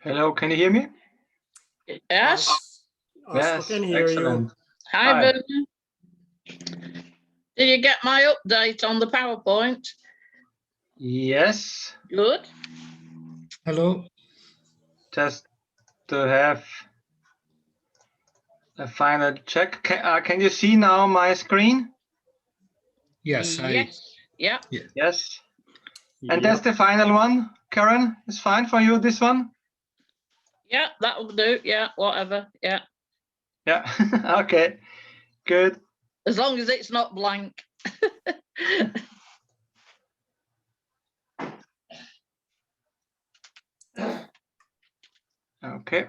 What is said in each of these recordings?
Hello, can you hear me? Yes. Yes, Can hear excellent. you. Hi, Hi. Vernon. Did you get my update on the PowerPoint? Yes, Good. Hello. just to have a final check. Can you see now my screen? Yes, Yes. Yeah. Yes. And that's the final one, Karen? It's fine for you, this one? Yeah, that will do. Yeah, whatever. Yeah. Yeah, okay, good. As long as it's not blank. Okay.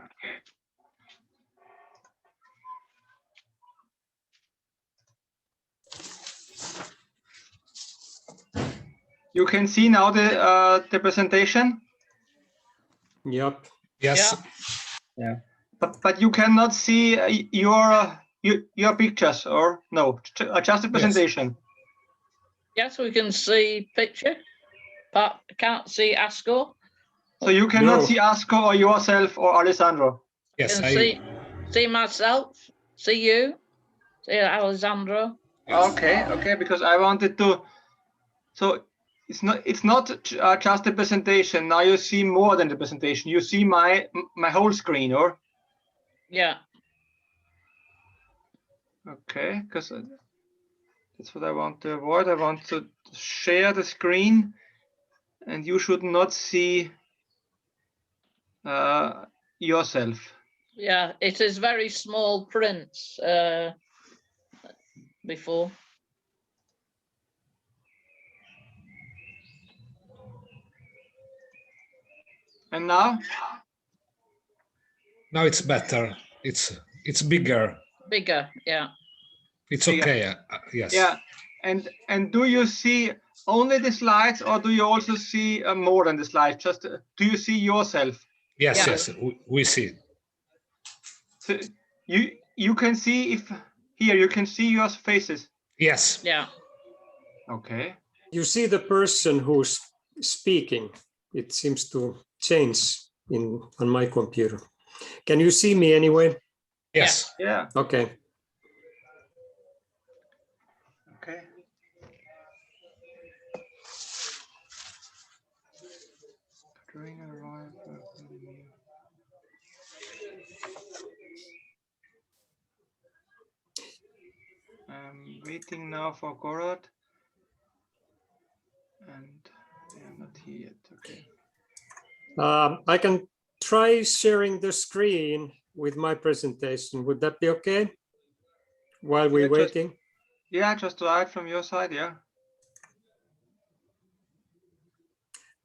You can see now the presentation? Yep. Yes. Yeah. But you cannot see your pictures, or no? Just the presentation. Yes, we can see picture, but can't see Asco. So you cannot No. see Asko or yourself or Alessandro? Yes, Can see myself, see you, see Alessandro. Okay, because I wanted to. So it's not just the presentation. Now you see more than the presentation. You see my whole screen, or? Yeah. Okay, because that's what I want to avoid. I want to share the screen, and you should not see yourself. Yeah, it is very small prints before. And now? Now it's better. It's bigger. Bigger, yeah. It's Bigger. okay. Yes. Yeah. And do you see only the slides, or do you also see more than the slides? Just do you see yourself? Yes. Yeah. Yes. We see. So you can see here you can see your faces. Yes. Yeah. Okay. You see the person who's speaking. It seems to change on my computer. Can you see me anyway? Yes. Yeah. Okay. Okay. I'm waiting now for Gorod. And they are not here yet. Okay. I can try sharing the screen with my presentation. Would that be okay? While we're waiting? Just right from your side, yeah.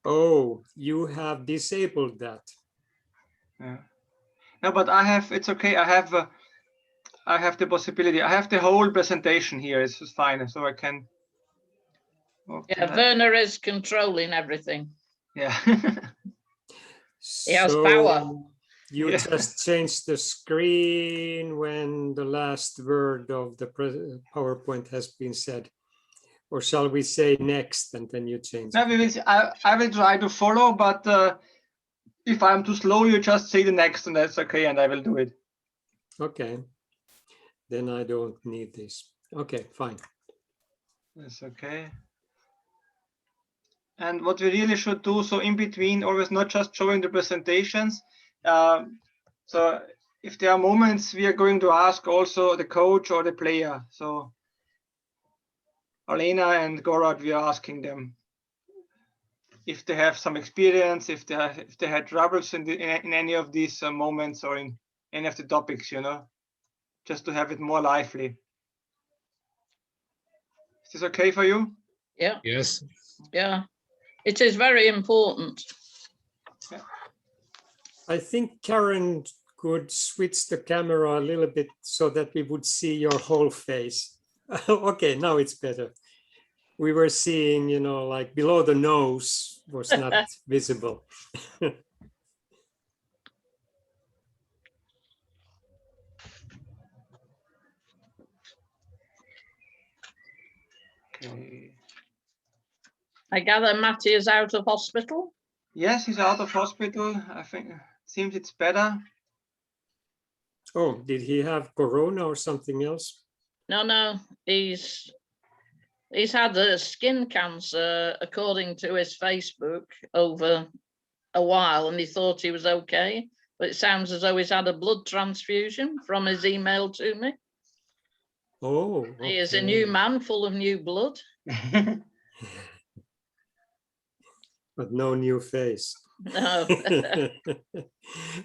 Oh, you have disabled that. Yeah. No, but it's okay. I have the possibility. I have the whole presentation here. It's just fine, so I can. Yeah, Werner is controlling everything. Yeah. He has power. You just change the screen when the last word of the PowerPoint has been said. Or shall we say next and then you change No, it? I will try to follow, but if I'm too slow, you just say the next, and that's okay, and I will do it. Okay. Then I don't need this. Okay, fine. That's okay. And what we really should do, so in between, always not just showing the presentations. So if there are moments, we are going to ask also the coach or the player. So Alena and Gorod, we are asking them if they have some experience, if they had troubles in any of these moments or in any of the topics, just to have it more lively. Is this okay for you? Yeah. Yes. Yeah. It is very important. Yeah. I think Karen could switch the camera a little bit so that we would see your whole face. Okay, now it's better. We were seeing, like below the nose was not visible. Okay. I gather Matty is out of hospital. Yes, he's out of hospital. I think Seems it's better. Oh, did he have corona or something else? No, he's had a skin cancer, according to his Facebook, over a while, and he thought he was okay. But it sounds as though he's had a blood transfusion from his email to me. Oh, He is a new okay. man full of new blood. But no new face. No,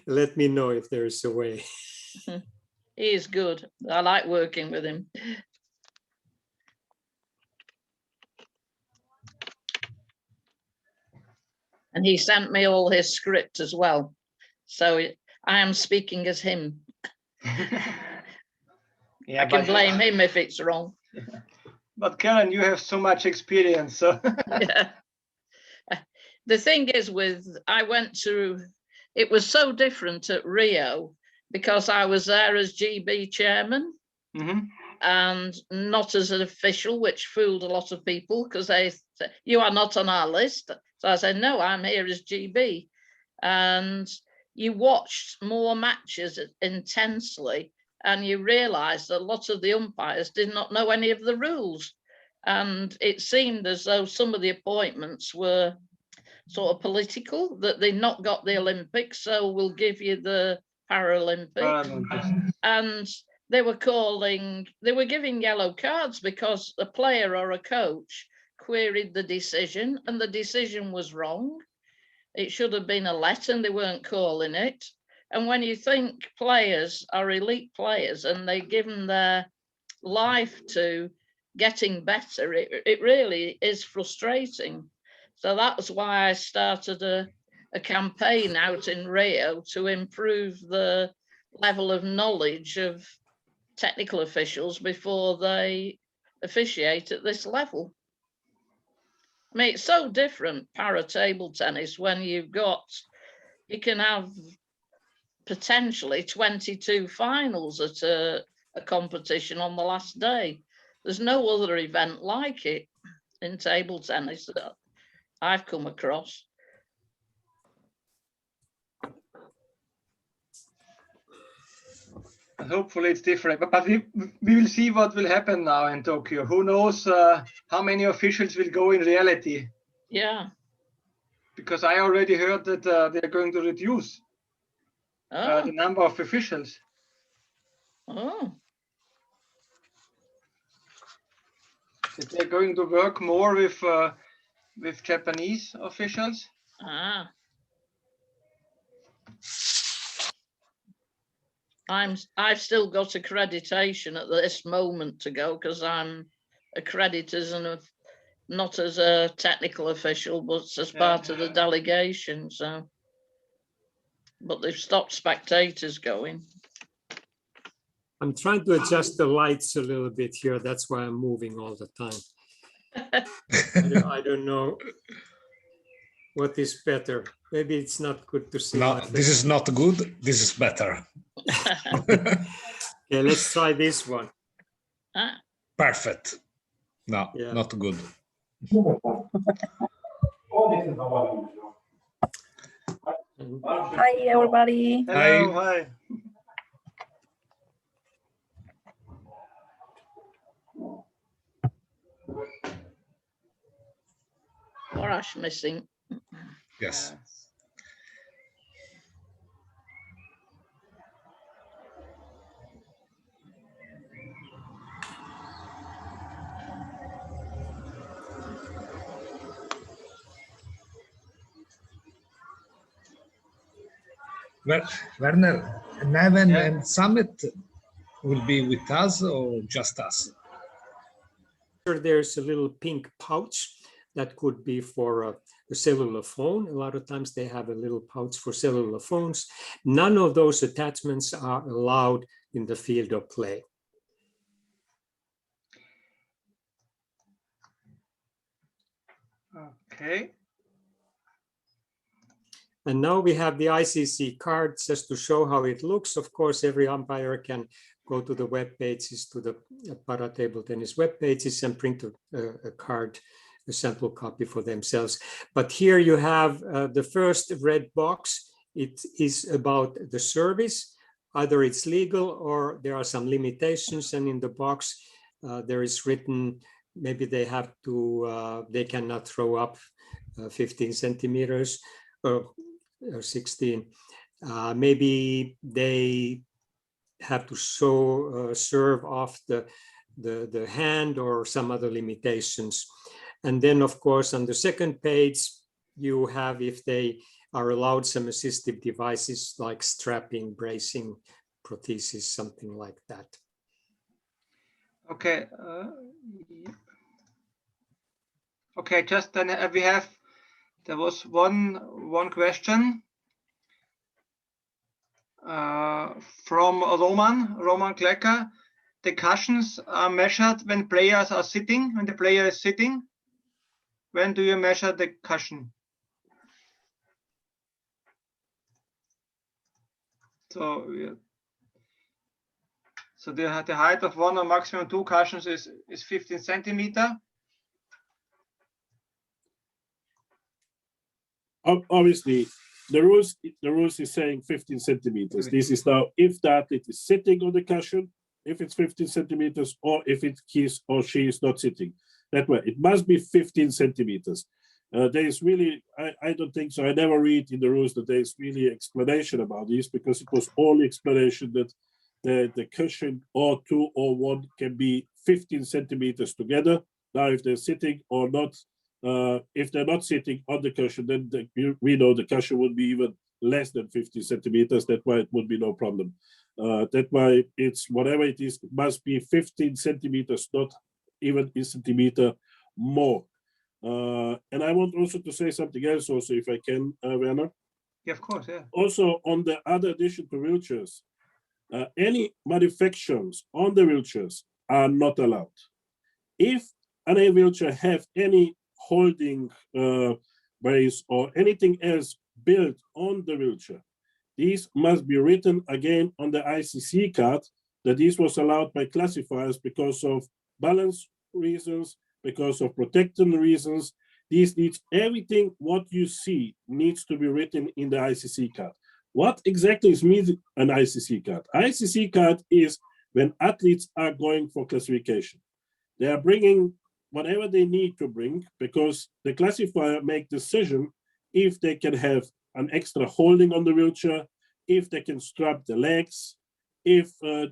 Let me know if there's a way. he is good. I like working with him. And he sent me all his script as well. So I am speaking as him. Yeah, I can blame him if it's wrong. But Karen, you have so much experience. So Yeah. The thing is it was so different at Rio because I was there as GB chairman and not as an official, which fooled a lot of people because they said, you are not on our list. So I said, no, I'm here as GB. And you watched more matches intensely and you realized that a lot of the umpires did not know any of the rules. And it seemed as though some of the appointments were sort of political, that they not got the Olympics, so we'll give you the Paralympics. And they were giving yellow cards because a player or a coach queried the decision and the decision was wrong. It should have been a let and they weren't calling it. And when you think players are elite players and they've given their life to getting better, it really is frustrating. So that's why I started a campaign out in Rio to improve the level of knowledge of technical officials before they officiate at this level. I mean, it's so different, para table tennis, when you can have potentially 22 finals at a competition on the last day. There's no other event like it in table tennis that I've come across. Hopefully it's different, but we will see what will happen now in Tokyo. Who knows how many officials will go in reality? Yeah. Because I already heard that they're going to reduce the number of officials. Oh. That they're going to work more with Japanese officials. Ah. I've still got accreditation at this moment to go because I'm accredited not as a technical official, but as part of the delegation. So, but they've stopped spectators going. I'm trying to adjust the lights a little bit here. That's why I'm moving all the time. I don't know what is better. Maybe it's not good to see. No, this is not good. This is better. Okay, let's try this one. Perfect. No, Yeah. not good. Hi, everybody. Hello, hi. Horace missing. Yes. Werner, Neven and Summit will be with us or just us? There's a little pink pouch that could be for a cellular phone. A lot of times they have a little pouch for cellular phones. None of those attachments are allowed in the field of play. Okay. And now we have the ICC card just to show how it looks. Of course, every umpire can go to the web pages, to the para table tennis web pages and print a card, a sample copy for themselves. But here you have the first red box it is about the service. Either it's legal or there are some limitations, and in the box there is written maybe they have to, they cannot throw up 15 centimeters or 16. Maybe they have to serve off the hand or some other limitations. And then, of course, on the second page, you have if they are allowed some assistive devices like strapping, bracing, prosthesis, something like that. Okay. Okay, just then we have, there was one question from Roman Klecker. The cushions are measured when players are sitting, when the player is sitting. When do you measure the cushion? So, so the height of one or maximum two cushions is 15 centimeter. Obviously, the rules is saying 15 centimeters. This is now if the athlete is sitting on the cushion, if it's 15 centimeters, or if he or she is not sitting. That way, it must be 15 centimeters. There is really, I don't think so. I never read in the rules that there is really explanation about this, because it was only explanation that the cushion or two or one can be 15 centimeters together. Now, if they're sitting or not, if they're not sitting on the cushion, then we know the cushion would be even less than 50 centimeters. That's why it would be no problem. That's why it's whatever it is, it must be 15 centimeters, not even a centimeter more. And I want also to say something else also, if I can, Werner. Yeah, of course, yeah. Also, on the other addition to wheelchairs, any modifications on the wheelchairs are not allowed. If any wheelchair have any holding brace or anything else built on the wheelchair, these must be written again on the ICC card that this was allowed by classifiers because of balance reasons, because of protecting reasons. This needs everything what you see needs to be written in the ICC card. What exactly is means an ICC card? ICC card is when athletes are going for classification. They are bringing whatever they need to bring, because the classifier make decision if they can have an extra holding on the wheelchair, if they can strap the legs, if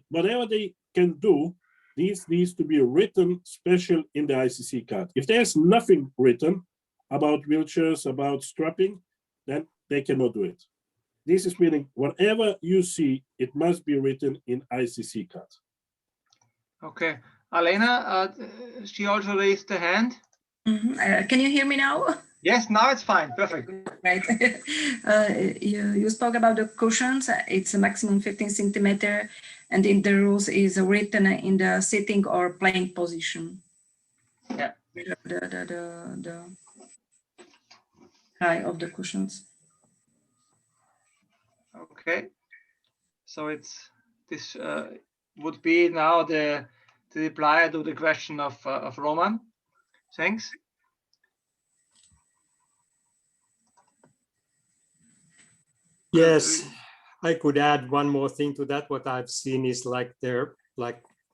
whatever they can do, these needs to be written special in the ICC card. If there's nothing written about wheelchairs, about strapping, then they cannot do it. This is meaning whatever you see, it must be written in ICC card. Okay. Alena, she also raised the hand. Can you hear me now? Yes, now it's fine. Perfect. Right. You spoke about the cushions. It's a maximum 15 centimeter, and in the rules is written in the sitting or playing position. Yeah. The height of the cushions. Okay. So it's this would be now the reply to the question of Roman. Thanks. Yes, I could add one more thing to that. What I've seen is like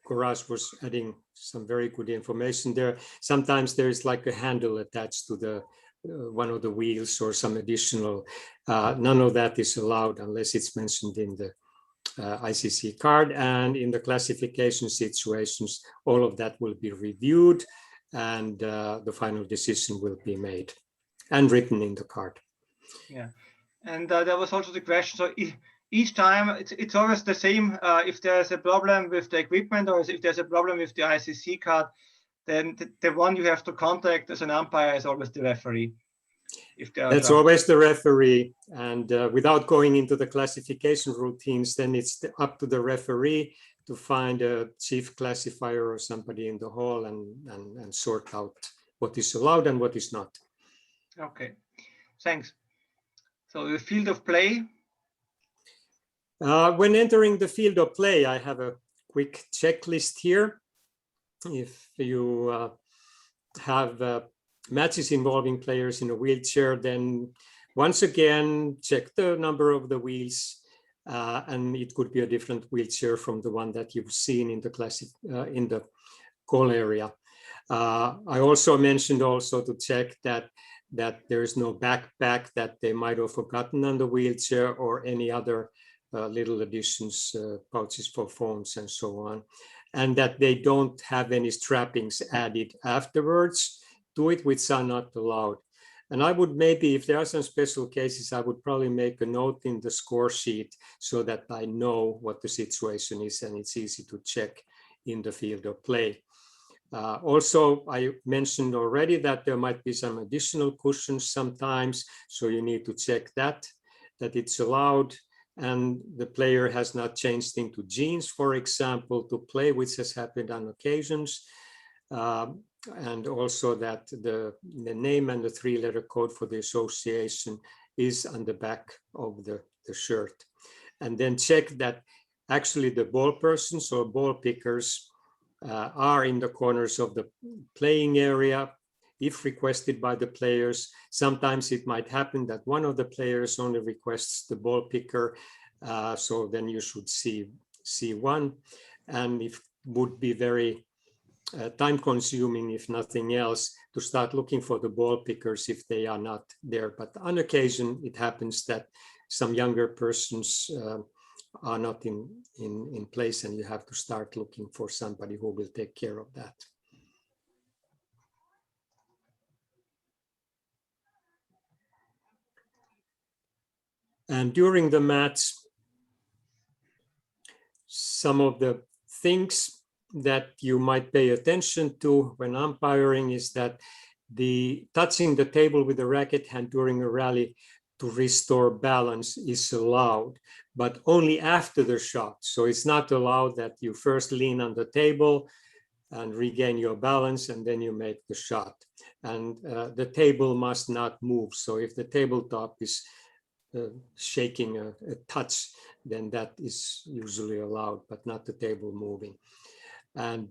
Courage was adding some very good information there. Sometimes there's like a handle attached to the one of the wheels or some additional. None of that is allowed unless it's mentioned in the ICC card, and in the classification situations, all of that will be reviewed and the final decision will be made and written in the card. Yeah. And there was also the question, so each time it's always the same. If there's a problem with the equipment or if there's a problem with the ICC card, then the one you have to contact as an umpire is always the referee. If that's always the referee, and without going into the classification routines, then it's up to the referee to find a chief classifier or somebody in the hall and sort out what is allowed and what is not. Okay, thanks. So the field of play. When entering the field of play, I have a quick checklist here. If you have matches involving players in a wheelchair, then once again, check the number of the wheels, and it could be a different wheelchair from the one that you've seen in the classic in the call area. I also mentioned also to check that there is no backpack that they might have forgotten on the wheelchair, or any other little additions, pouches for phones and so on, and that they don't have any strappings added afterwards to it, which are not allowed. And I would maybe, if there are some special cases, I would probably make a note in the score sheet so that I know what the situation is and it's easy to check in the field of play. Also, I mentioned already that there might be some additional cushions sometimes, so you need to check that it's allowed, and the player has not changed into jeans, for example, to play, which has happened on occasions. And also that the name and the 3-letter code for the association is on the back of the shirt. And then check that actually the ball persons or ball pickers are in the corners of the playing area if requested by the players. Sometimes it might happen that one of the players only requests the ball picker, so then you should see one, and it would be very time consuming, if nothing else, to start looking for the ball pickers if they are not there. But on occasion it happens that some younger persons are not in place, and you have to start looking for somebody who will take care of that. And during the match, some of the things that you might pay attention to when umpiring is that the touching the table with the racket hand during a rally to restore balance is allowed, but only after the shot. So it's not allowed that you first lean on the table and regain your balance and then you make the shot. And the table must not move. So if the tabletop is shaking a touch, then that is usually allowed, but not the table moving. And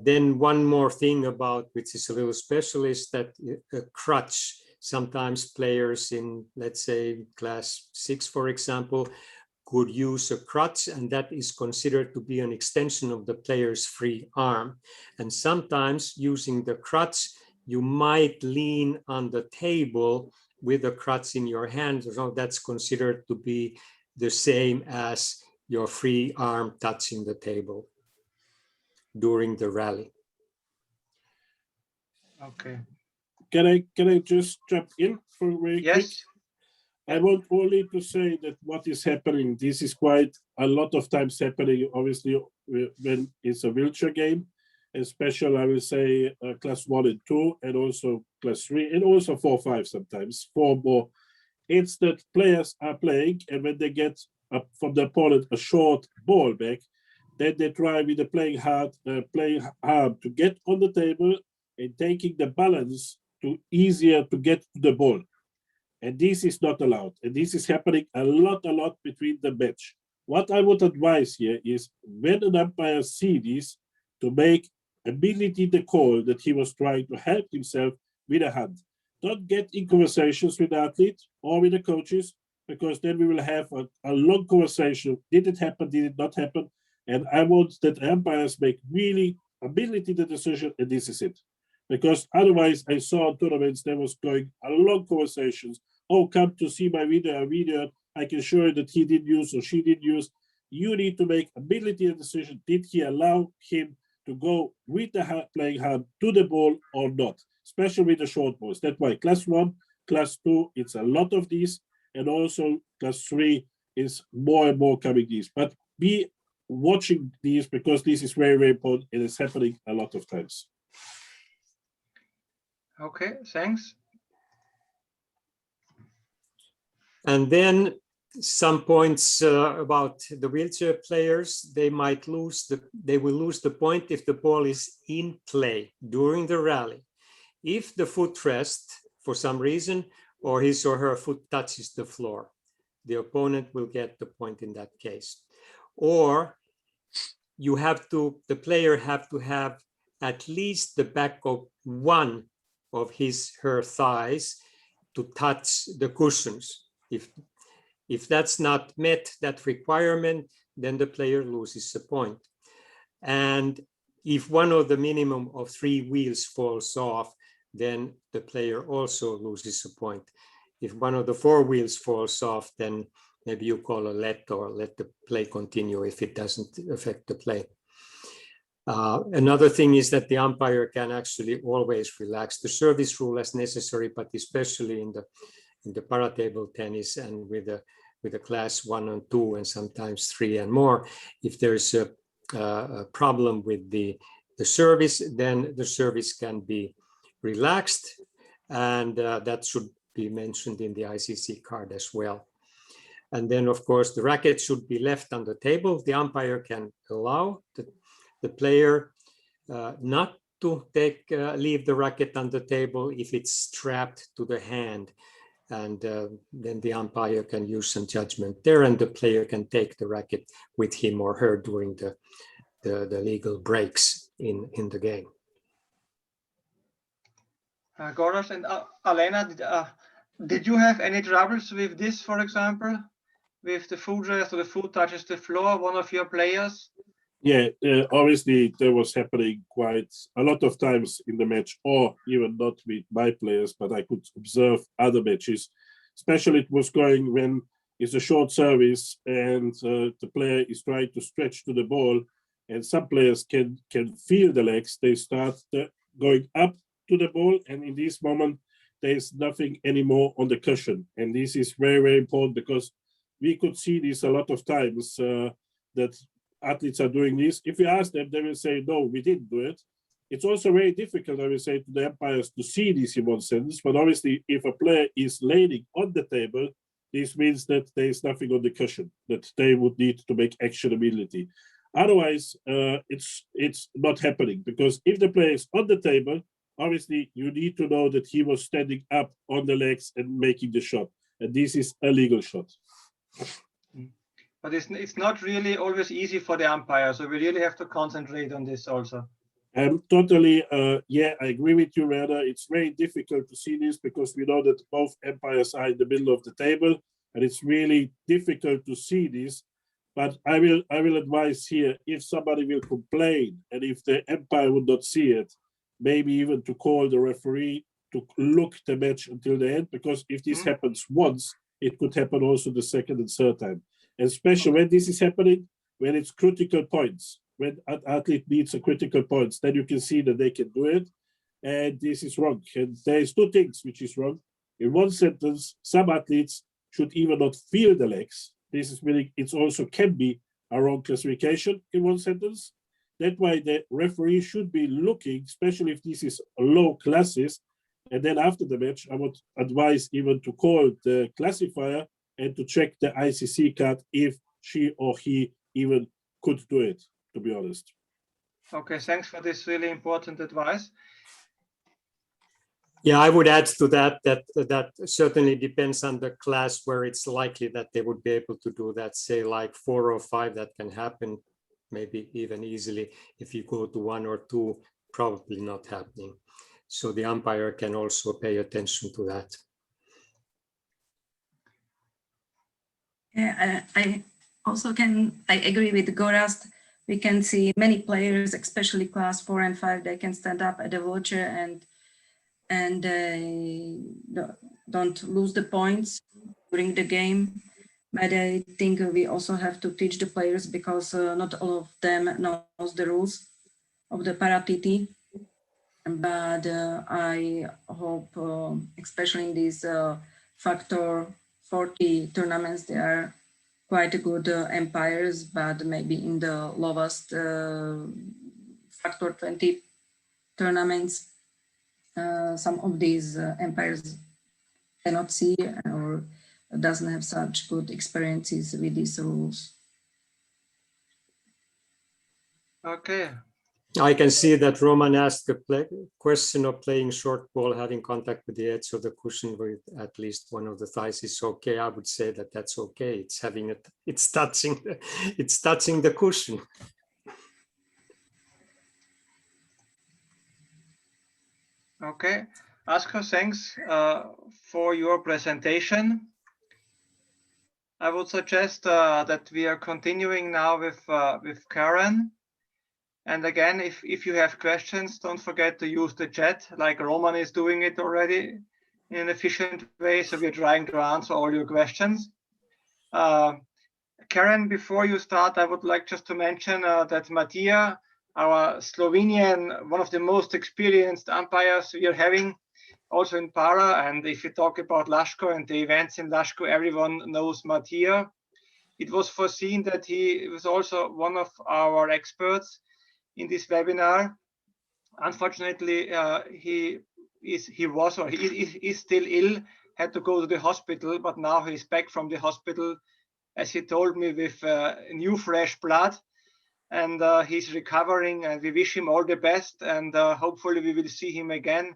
then one more thing about, which is a little special, is that a crutch. Sometimes players in, let's say, class 6, for example, could use a crutch, and that is considered to be an extension of the player's free arm. And sometimes using the crutch, you might lean on the table with a crutch in your hand. So that's considered to be the same as your free arm touching the table during the rally. Okay. Can I just jump in for very quick? Yes. I want only to say that what is happening, this is quite a lot of times happening, obviously, when it's a wheelchair game, especially I will say class 1 and 2, and also class 3, and also 4, 5 sometimes, 4 more. It's that players are playing, and when they get up from the opponent a short ball back, then they try with the playing hard to get on the table and taking the balance to easier to get to the ball. And this is not allowed. And this is happening a lot between the match. What I would advise here is when an umpire sees this, to make immediately the call that he was trying to help himself with a hand. Don't get in conversations with the athlete or with the coaches, because then we will have a long conversation. Did it happen? Did it not happen? And I want that umpires make really immediately the decision, and this is it. Because otherwise, I saw tournaments there was going a long conversations. Oh, come to see my video. I can show you that he did use or she did use. You need to make immediately a decision. Did he allow him to go with the playing hand to the ball or not? Especially with the short balls. That's why class 1, class 2, it's a lot of these, and also class 3 is more and more coming these. But be watching these, because this is very important, and it's happening a lot of times. Okay, thanks. And then some points about the wheelchair players. They will lose the point if the ball is in play during the rally. If the footrest, for some reason, or his or her foot touches the floor, the opponent will get the point in that case. Or the player have to have at least the back of one of his/her thighs to touch the cushions. If that's not met, that requirement, then the player loses a point. And if one of the minimum of 3 wheels falls off, then the player also loses a point. If one of the 4 wheels falls off, then maybe you call a let or let the play continue if it doesn't affect the play. Another thing is that the umpire can actually always relax the service rule as necessary, but especially in the paratable tennis and with the class 1 and 2 and sometimes 3 and more, if there's a problem with the service, then the service can be relaxed, and that should be mentioned in the ICC card as well. And then, of course, the racket should be left on the table. The umpire can allow the player not to leave the racket on the table if it's strapped to the hand. And then the umpire can use some judgment there, and the player can take the racket with him or her during the legal breaks in the game. Goras and Alena, did you have any troubles with this, for example? With the foot rest or the foot touches the floor, one of your players? Yeah, obviously that was happening quite a lot of times in the match, or even not with my players, but I could observe other matches. Especially it was going when it's a short service and the player is trying to stretch to the ball, and some players can feel the legs. They start going up to the ball, and in this moment there's nothing anymore on the cushion. And this is very, very important, because we could see this a lot of times that athletes are doing this. If you ask them, they will say, no, we didn't do it. It's also very difficult, I will say, to the umpires to see this in one sentence. But obviously, if a player is laying on the table, this means that there is nothing on the cushion, that they would need to make action immediately. Otherwise, it's not happening, because if the player is on the table, obviously you need to know that he was standing up on the legs and making the shot. And this is a legal shot. But it's not really always easy for the umpire, so we really have to concentrate on this also. Totally, yeah, I agree with you, Werner. It's very difficult to see this, because we know that both umpires are in the middle of the table, and it's really difficult to see this. But I will advise here, if somebody will complain, and if the umpire would not see it, maybe even to call the referee to look the match until the end, because if this happens once, it could happen also the second and third time. Especially when this is happening, when it's critical points, when an athlete needs a critical points, then you can see that they can do it. And this is wrong. And there's 2 things which is wrong. In one sentence, some athletes should even not feel the legs. This is meaning it also can be a wrong classification in one sentence. That's why the referee should be looking, especially if this is low classes. And then after the match, I would advise even to call the classifier and to check the ICC card if she or he even could do it, to be honest. Okay, thanks for this really important advice. Yeah, I would add to that certainly depends on the class where it's likely that they would be able to do that. Say like 4 or 5, that can happen maybe even easily. If you go to 1 or 2, probably not happening. So the umpire can also pay attention to that. Yeah, I also I agree with Gorazd. We can see many players, especially class 4 and 5, they can stand up at the wheelchair and don't lose the points during the game. But I think we also have to teach the players, because not all of them knows the rules of the para-TT. But I hope, especially in these factor 40 tournaments, they are quite good umpires, but maybe in the lowest factor 20 tournaments, some of these umpires cannot see or doesn't have such good experiences with these rules. Okay. I can see that Roman asked a question of playing short ball, having contact with the edge of the cushion with at least one of the thighs is okay. I would say that that's okay. It's having it. It's touching the cushion. Okay. Asko, thanks for your presentation. I would suggest that we are continuing now with Karen. And again, if you have questions, don't forget to use the chat, like Roman is doing it already in an efficient way. So we're trying to answer all your questions. Karen, before you start, I would like just to mention that Matija, our Slovenian, one of the most experienced umpires we are having, also in Para. And if you talk about Laško and the events in Laško, everyone knows Matija. It was foreseen that he was also one of our experts in this webinar. Unfortunately, he is still ill, had to go to the hospital, but now he's back from the hospital, as he told me, with new fresh blood, and he's recovering, and we wish him all the best, and hopefully we will see him again.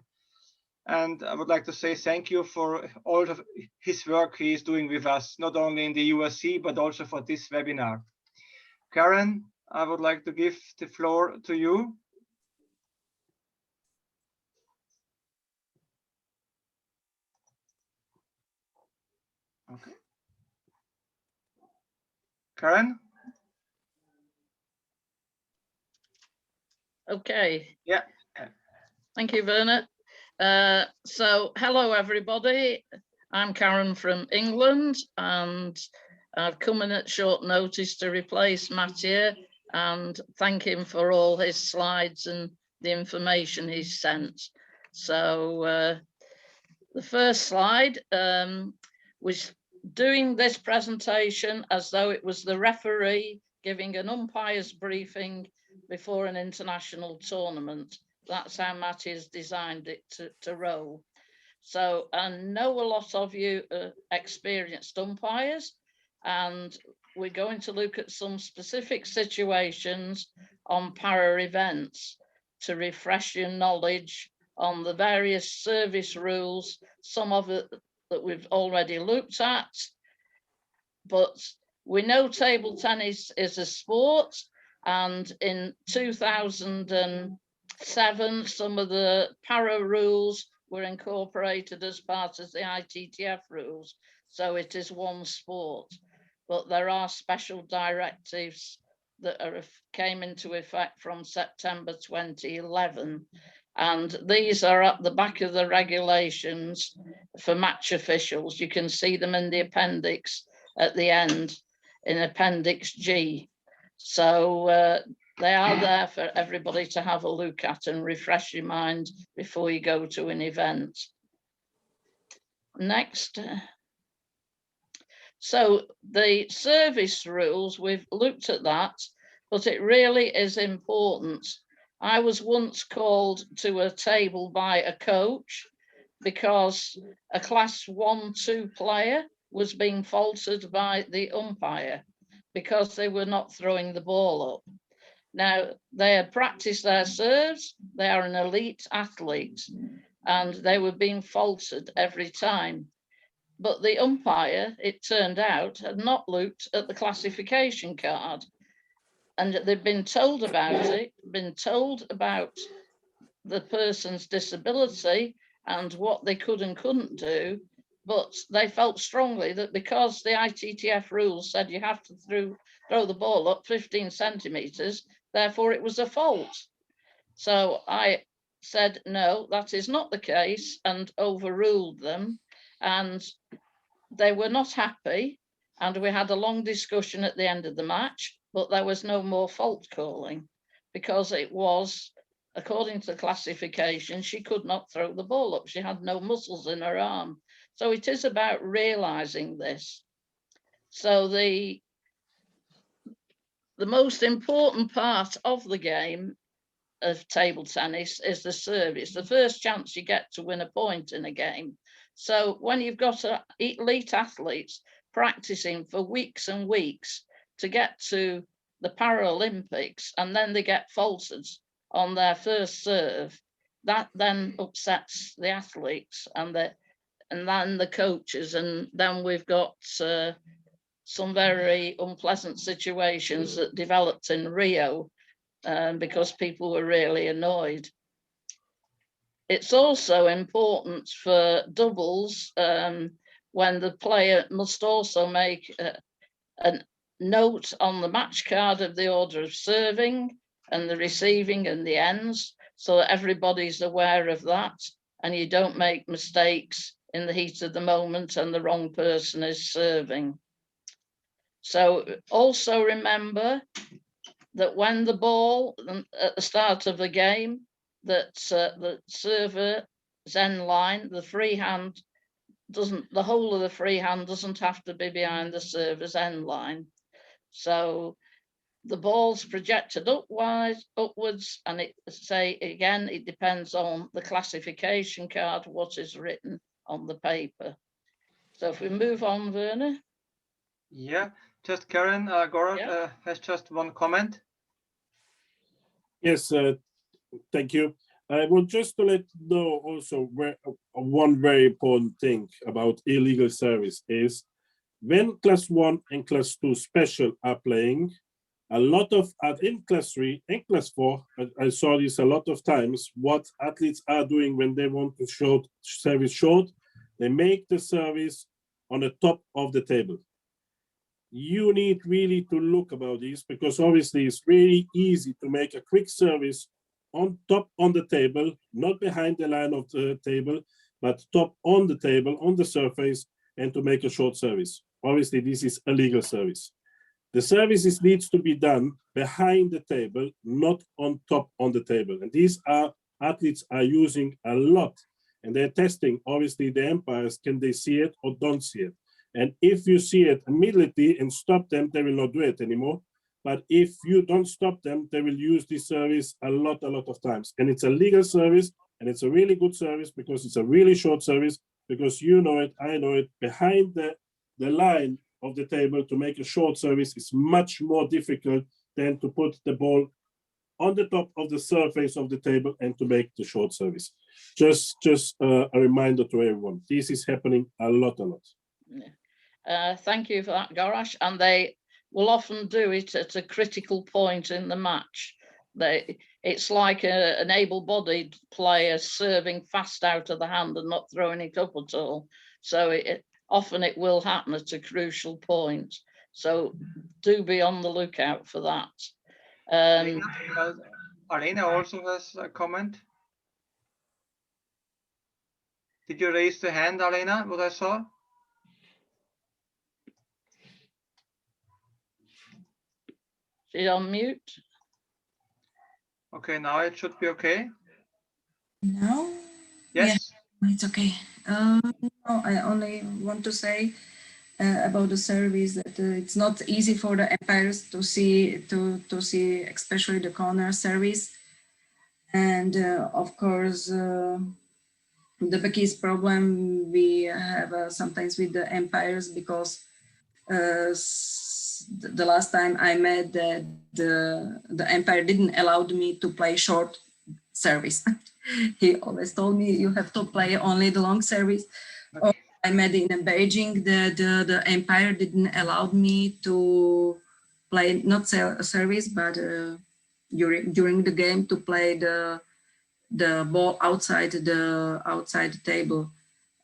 And I would like to say thank you for all of his work he is doing with us, not only in the USC, but also for this webinar. Karen, I would like to give the floor to you. Okay. Karen? Okay. Yeah. Thank you, Werner. So hello, everybody. I'm Karen from England, and I've come in at short notice to replace Matija and thank him for all his slides and the information he's sent. So the first slide was doing this presentation as though it was the referee giving an umpire's briefing before an international tournament. That's how Mattia's designed it to roll. So I know a lot of you are experienced umpires, and we're going to look at some specific situations on para events to refresh your knowledge on the various service rules, some of it that we've already looked at. But we know table tennis is a sport, and in 2007, some of the para rules were incorporated as part of the ITTF rules. So it is one sport, but there are special directives that came into effect from September 2011. And these are at the back of the regulations for match officials. You can see them in the appendix at the end in Appendix G. So they are there for everybody to have a look at and refresh your mind before you go to an event. Next. So the service rules, we've looked at that, but it really is important. I was once called to a table by a coach because a class 1-2 player was being faulted by the umpire because they were not throwing the ball up. Now, they had practiced their serves, they are an elite athlete, and they were being faulted every time. But the umpire, it turned out, had not looked at the classification card. And they've been told about it, been told about the person's disability and what they could and couldn't do. But they felt strongly that because the ITTF rules said you have to throw the ball up 15 centimeters, therefore it was a fault. So I said, no, that is not the case, and overruled them. And they were not happy. And we had a long discussion at the end of the match, but there was no more fault calling because it was, according to the classification, she could not throw the ball up. She had no muscles in her arm. So it is about realizing this. So the most important part of the game of table tennis is the serve. It's the first chance you get to win a point in a game. So when you've got elite athletes practicing for weeks and weeks to get to the Paralympics, and then they get faulted on their first serve, that then upsets the athletes and then the coaches, and then we've got some very unpleasant situations that developed in Rio because people were really annoyed. it's also important for doubles when the player must also make a note on the match card of the order of serving and the receiving and the ends, so that everybody's aware of that and you don't make mistakes in the heat of the moment and the wrong person is serving. So also remember that when the ball at the start of the game, that the server's end line, the free hand the whole of the free hand doesn't have to be behind the server's end line. So the ball's projected upwards, and it depends on the classification card, what is written on the paper. So if we move on, Werner. Yeah, just Karen Gorat has just one comment. Yes, thank you. I want just to let you know also one very important thing about illegal service is when class 1 and class 2 special are playing, a lot of in class 3 and class 4, I saw this a lot of times, what athletes are doing when they want to service short, they make the service on the top of the table. You need really to look about this, because obviously it's really easy to make a quick service on top on the table, not behind the line of the table, but top on the table, on the surface, and to make a short service. Obviously, this is a legal service. The services needs to be done behind the table, not on top on the table. And these athletes are using a lot, and they're testing, obviously, the umpires, can they see it or don't see it? And if you see it immediately and stop them, they will not do it anymore. But if you don't stop them, they will use this service a lot of times. And it's a legal service, and it's a really good service because it's a really short service, because you know it, I know it, behind the line of the table to make a short service is much more difficult than to put the ball on the top of the surface of the table and to make the short service. Just a reminder to everyone, this is happening a lot. Thank you for that, Gorash. And they will often do it at a critical point in the match. It's like an able-bodied player serving fast out of the hand and not throwing it up at all. So often it will happen at a crucial point. So do be on the lookout for that. Arena also has a comment. Did you raise the hand, Arena, what I saw? She's on mute. Okay, now it should be okay. No? Yes. Yeah, it's okay. No, I only want to say about the service that it's not easy for the umpires to see especially the corner service. And of course, the biggest problem we have sometimes with the umpires, because the last time I met that the umpire didn't allow me to play short service. He always told me you have to play only the long service. Okay. Or I met in Beijing, the umpire didn't allow me to play not service, but during the game to play the ball outside the table,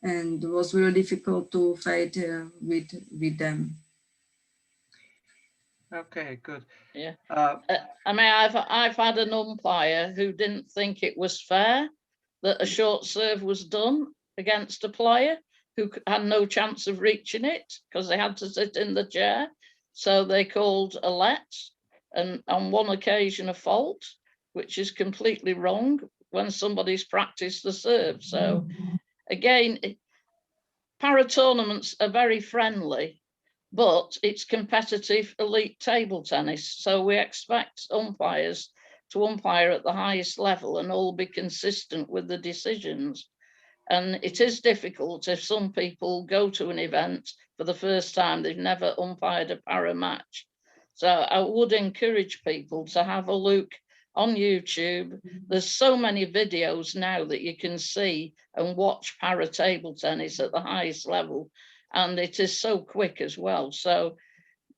and it was really difficult to fight with them. Okay, good. Yeah. I mean, I've had an umpire who didn't think it was fair that a short serve was done against a player who had no chance of reaching it because they had to sit in the chair. So they called a let, and on one occasion a fault, which is completely wrong when somebody's practiced the serve. So again, para tournaments are very friendly, but it's competitive elite table tennis. So we expect umpires to umpire at the highest level and all be consistent with the decisions. And it is difficult if some people go to an event for the first time, they've never umpired a para match. So I would encourage people to have a look on YouTube. There's so many videos now that you can see and watch para table tennis at the highest level. And it is so quick as well. So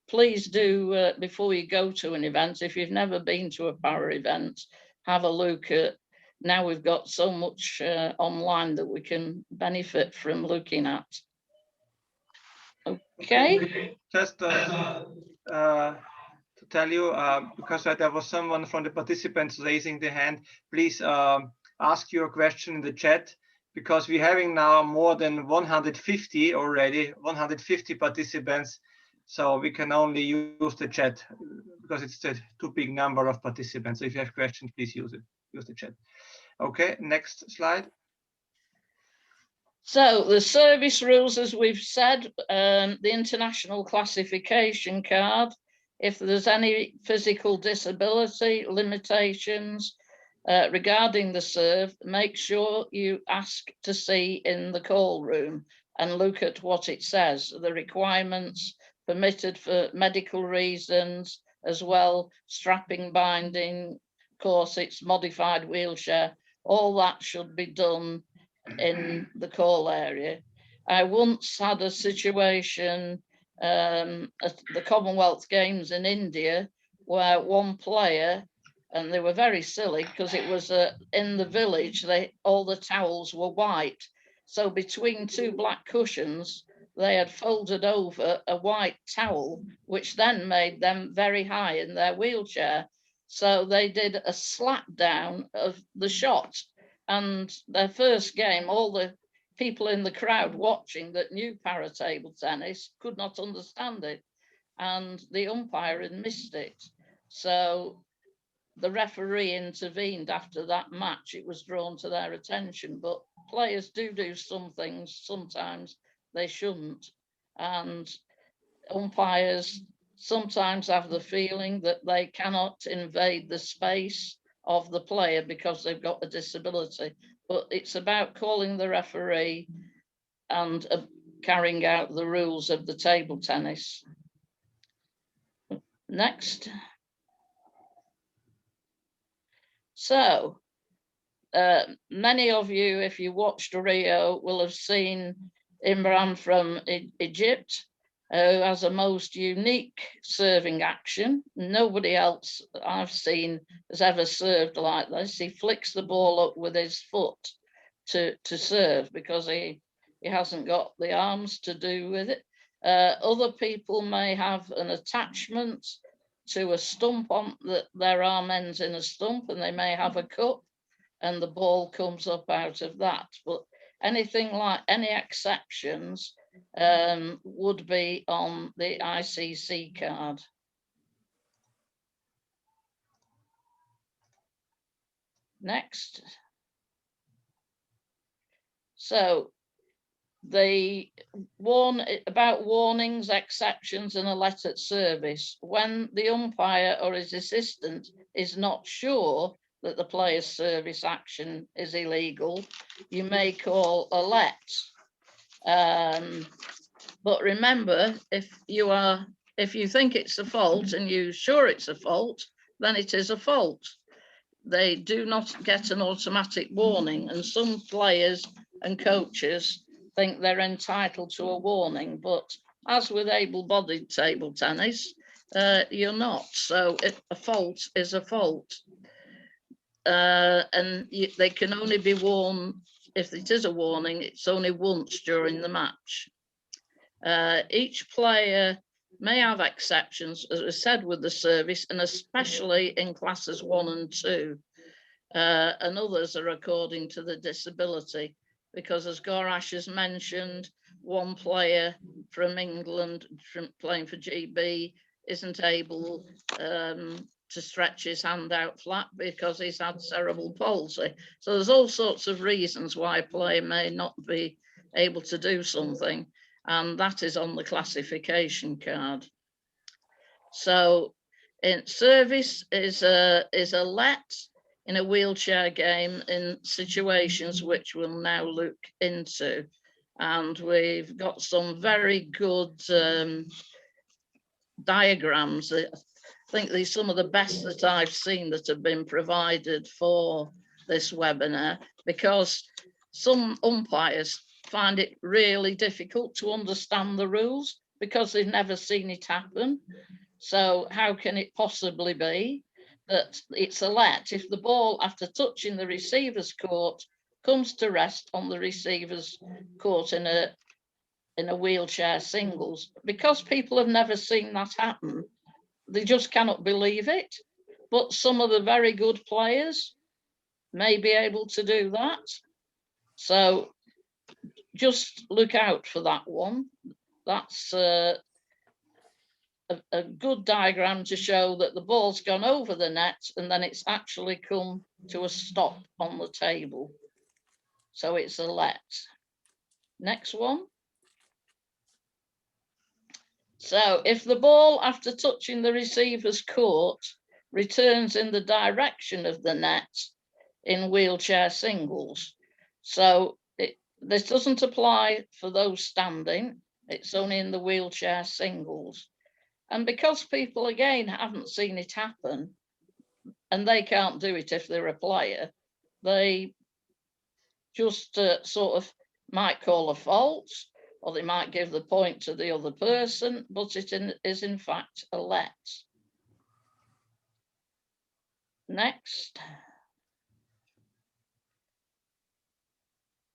please do, before you go to an event, if you've never been to a para event, have a look at now we've got so much online that we can benefit from looking at. Okay. Just to tell you, because there was someone from the participants raising their hand, please ask your question in the chat, because we're having now more than 150 already, 150 participants. So we can only use the chat because it's a too big number of participants. So if you have questions, please use the chat. Okay, next slide. So the service rules, as we've said, the international classification card, if there's any physical disability limitations regarding the serve, make sure you ask to see in the call room and look at what it says, the requirements permitted for medical reasons, as well, strapping, binding, corsets, modified wheelchair, all that should be done in the call area. I once had a situation at the Commonwealth Games in India where one player, and they were very silly because it was in the village, all the towels were white. So between two black cushions, they had folded over a white towel, which then made them very high in their wheelchair. So they did a slap down of the shot. And their first game, all the people in the crowd watching that knew para table tennis could not understand it. And the umpire had missed it. So the referee intervened after that match. It was drawn to their attention. But players do some things sometimes they shouldn't. And umpires sometimes have the feeling that they cannot invade the space of the player because they've got a disability, but it's about calling the referee and carrying out the rules of the table tennis. Next. So many of you, if you watched Rio, will have seen Imran from Egypt, who has a most unique serving action. Nobody else I've seen has ever served like this. He flicks the ball up with his foot to serve because he hasn't got the arms to do with it. Other people may have an attachment to a stump on their arm ends in a stump, and they may have a cup and the ball comes up out of that. But anything like any exceptions would be on the ICC card. Next. So about warnings, exceptions and alert at service. When the umpire or his assistant is not sure that the player's service action is illegal, you may call alert. But remember, if you think it's a fault and you're sure it's a fault, then it is a fault. They do not get an automatic warning, and some players and coaches think they're entitled to a warning, but as with able-bodied table tennis, you're not. So a fault is a fault. And they can only be warned, if it is a warning, it's only once during the match. Each player may have exceptions, as I said, with the service, and especially in classes 1 and 2. And others are according to the disability, because as Gorash has mentioned, one player from England playing for GB isn't able to stretch his hand out flat because he's had cerebral palsy. So there's all sorts of reasons why a player may not be able to do something, and that is on the classification card. So in service is a let in a wheelchair game in situations which we'll now look into. And we've got some very good diagrams. I think these are some of the best that I've seen that have been provided for this webinar, because some umpires find it really difficult to understand the rules because they've never seen it happen. So how can it possibly be that it's a let if the ball, after touching the receiver's court, comes to rest on the receiver's court in a wheelchair singles. Because people have never seen that happen, they just cannot believe it. But some of the very good players may be able to do that. So just look out for that one. That's a good diagram to show that the ball's gone over the net and then it's actually come to a stop on the table. So it's a let. Next one. So if the ball, after touching the receiver's court, returns in the direction of the net in wheelchair singles. So this doesn't apply for those standing. It's only in the wheelchair singles. And because people, again, haven't seen it happen, and they can't do it if they're a player, they just sort of might call a fault, or they might give the point to the other person, but it is in fact a let. Next.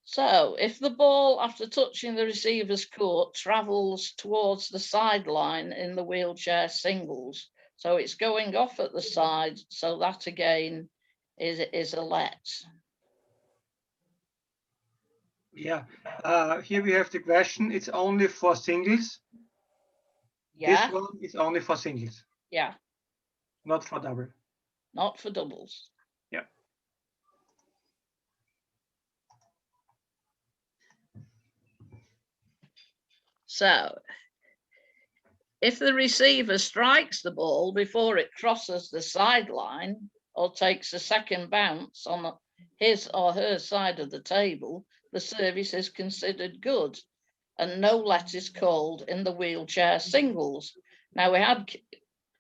So if the ball, after touching the receiver's court, travels towards the sideline in the wheelchair singles, so it's going off at the side, so that again is a let. Yeah, here we have the question. It's only for singles. Yeah. This one is only for singles. Yeah. Not for double. Not for doubles. Yeah. So if the receiver strikes the ball before it crosses the sideline or takes a second bounce on his or her side of the table, the service is considered good and no let is called in the wheelchair singles. Now, we had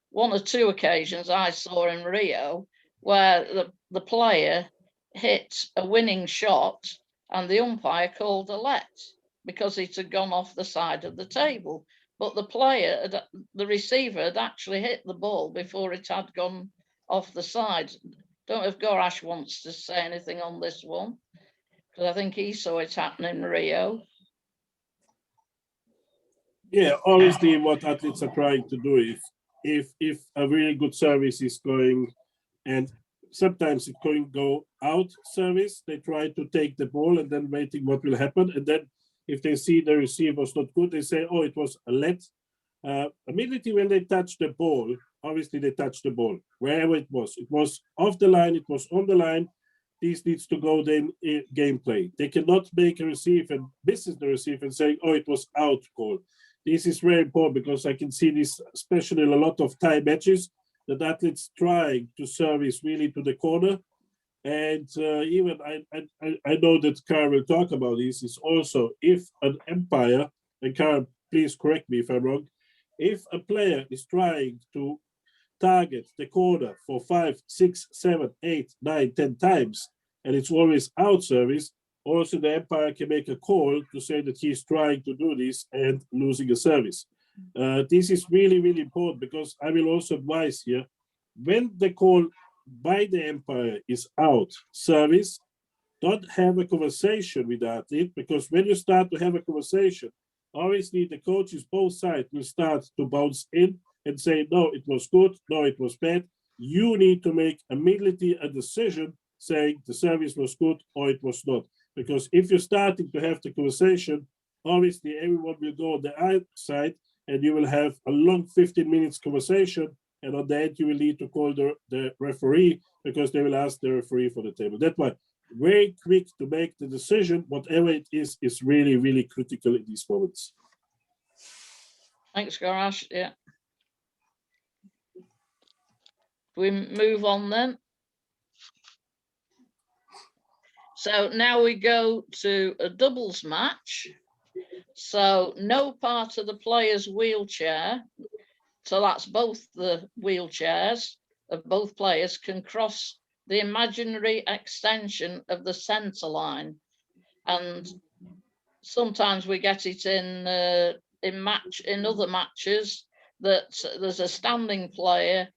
one or two occasions I saw in Rio where the player hit a winning shot and the umpire called a let because it had gone off the side of the table. But the receiver had actually hit the ball before it had gone off the side. Don't know if Gorash wants to say anything on this one, because I think he saw it happen in Rio. Yeah, obviously what athletes are trying to do is if a really good service is going, and sometimes it can go out service, they try to take the ball and then waiting what will happen. And then if they see the receiver was not good, they say, oh, it was a let. Immediately when they touch the ball, obviously they touch the ball, wherever it was off the line, it was on the line. This needs to go then in gameplay. They cannot make a receive and misses the receive and say, oh, it was out call. This is very important because I can see this, especially in a lot of tie matches, that athletes trying to service really to the corner. And even I know that Karen will talk about this, is also if an umpire, and Karen, please correct me if I'm wrong, if a player is trying to target the corner for 5, 6, 7, 8, 9, 10 times, and it's always out service, also the umpire can make a call to say that he's trying to do this and losing a service. This is really, really important because I will also advise here, when the call by the umpire is out service, don't have a conversation with the athlete, because when you start to have a conversation, obviously the coaches both sides will start to bounce in and say, no, it was good, no, it was bad. You need to make immediately a decision saying the service was good or it was not. Because if you're starting to have the conversation, obviously everyone will go on the outside and you will have a long 15 minutes conversation. And on the end, you will need to call the referee because they will ask the referee for the table. That's why very quick to make the decision, whatever it is really, really critical in these moments. Thanks, Gorash. Yeah. We move on then. So now we go to a doubles match. So no part of the player's wheelchair, so that's both the wheelchairs of both players, can cross the imaginary extension of the centre line. And sometimes we get it in other matches that there's a standing player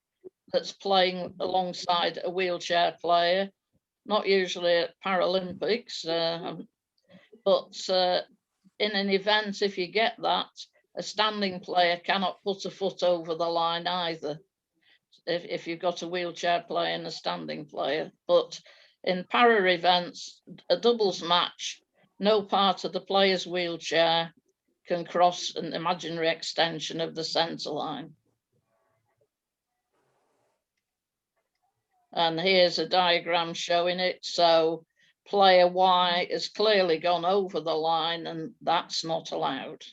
that's playing alongside a wheelchair player, not usually at Paralympics, but in an event, if you get that, a standing player cannot put a foot over the line either, if you've got a wheelchair player and a standing player. But in para events, a doubles match, no part of the player's wheelchair can cross an imaginary extension of the centre line. And here's a diagram showing it. So player Y has clearly gone over the line, and that's not allowed.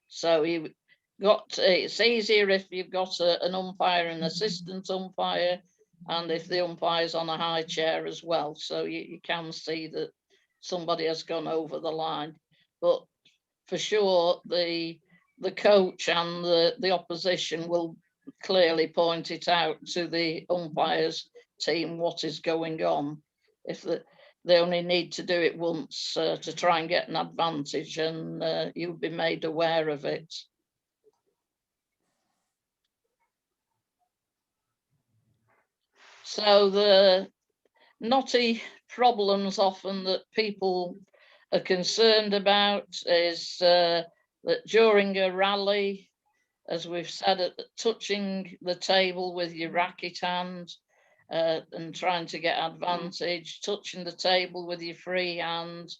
So it's easier if you've got an umpire and assistant umpire, and if the umpire's on a high chair as well. So you can see that somebody has gone over the line. But for sure, the coach and the opposition will clearly point it out to the umpires team what is going on. If they only need to do it once to try and get an advantage, and you'll be made aware of it. So the knotty problems often that people are concerned about is that during a rally, as we've said, touching the table with your racket hand and trying to get advantage, touching the table with your free hand,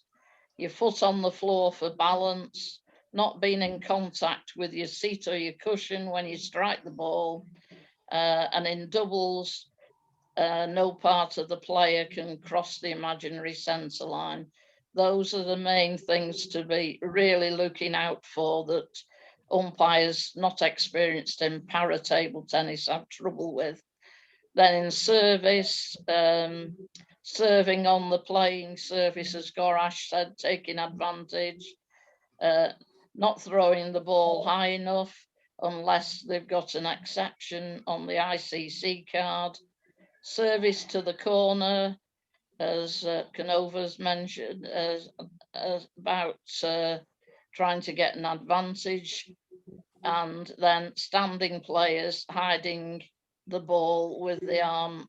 your foot on the floor for balance, not being in contact with your seat or your cushion when you strike the ball, and in doubles, no part of the player can cross the imaginary centre line. Those are the main things to be really looking out for, that umpires not experienced in para table tennis have trouble with. Then in service, serving on the playing surface, as Gorash said, taking advantage, not throwing the ball high enough unless they've got an exception on the ICC card. Service to the corner, as Canova's mentioned, about trying to get an advantage, and then standing players hiding the ball with the arm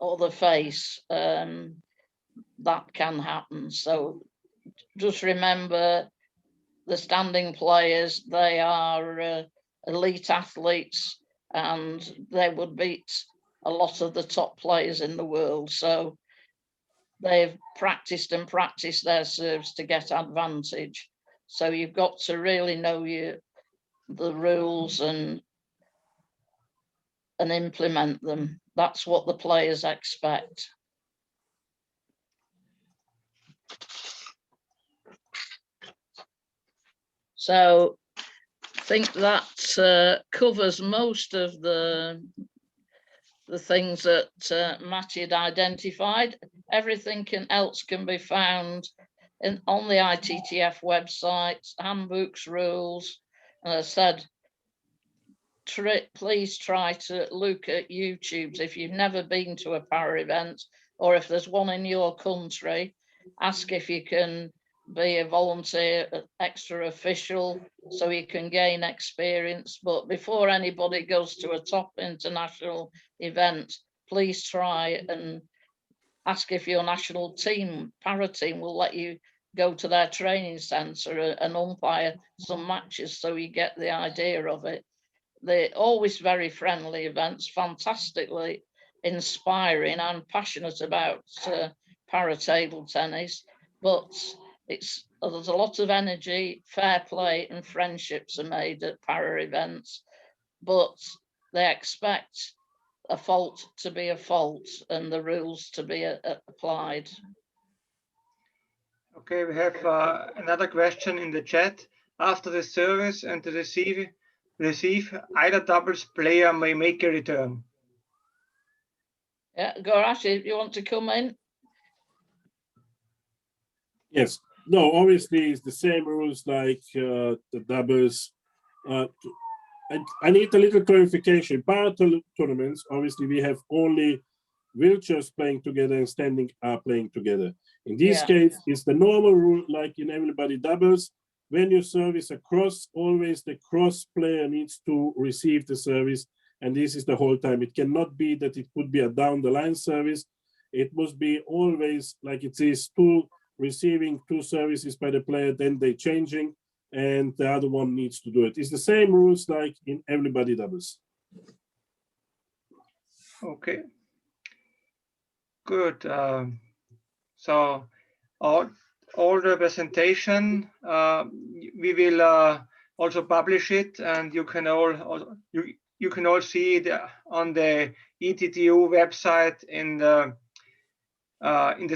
or the face. That can happen. So just remember, the standing players, they are elite athletes, and they would beat a lot of the top players in the world. So they've practiced and practiced their serves to get advantage. So you've got to really know the rules and implement them. That's what the players expect. So I think that covers most of the things that Matty had identified. Everything else can be found on the ITTF website, handbooks, rules. And as I said, please try to look at YouTubes. If you've never been to a para event, or if there's one in your country, ask if you can be a volunteer, extra official, so you can gain experience. But before anybody goes to a top international event, please try and ask if your national team, para team, will let you go to their training centre and umpire some matches, so you get the idea of it. They're always very friendly events, fantastically inspiring. I'm passionate about para table tennis, but there's a lot of energy, fair play and friendships are made at para events, but they expect a fault to be a fault and the rules to be applied. Okay, we have another question in the chat. After the service and the receive, either doubles player may make a return. Yeah, Gorash, if you want to come in. Yes. No, obviously it's the same rules like the doubles. I need a little clarification. Para tournaments, obviously we have only wheelchairs playing together and standing are playing together. In this case, it's the normal rule, like in everybody doubles. when you service a cross, always the cross player needs to receive the service, and this is the whole time. It cannot be that it could be a down the line service. It must be always like it is, two receiving two services by the player, then they changing, and the other one needs to do it. It's the same rules like in everybody doubles. Okay. Good. So all the presentation, we will also publish it, and you can all see it on the ETTU website in the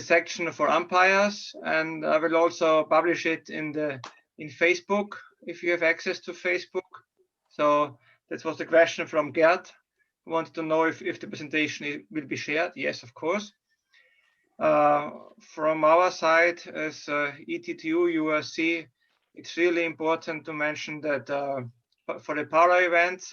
section for umpires, and I will also publish it in Facebook if you have access to Facebook. So that was the question from Gerd. Who wanted to know if the presentation will be shared. Yes, of course. From our side as ETTU URC, it's really important to mention that for the para events,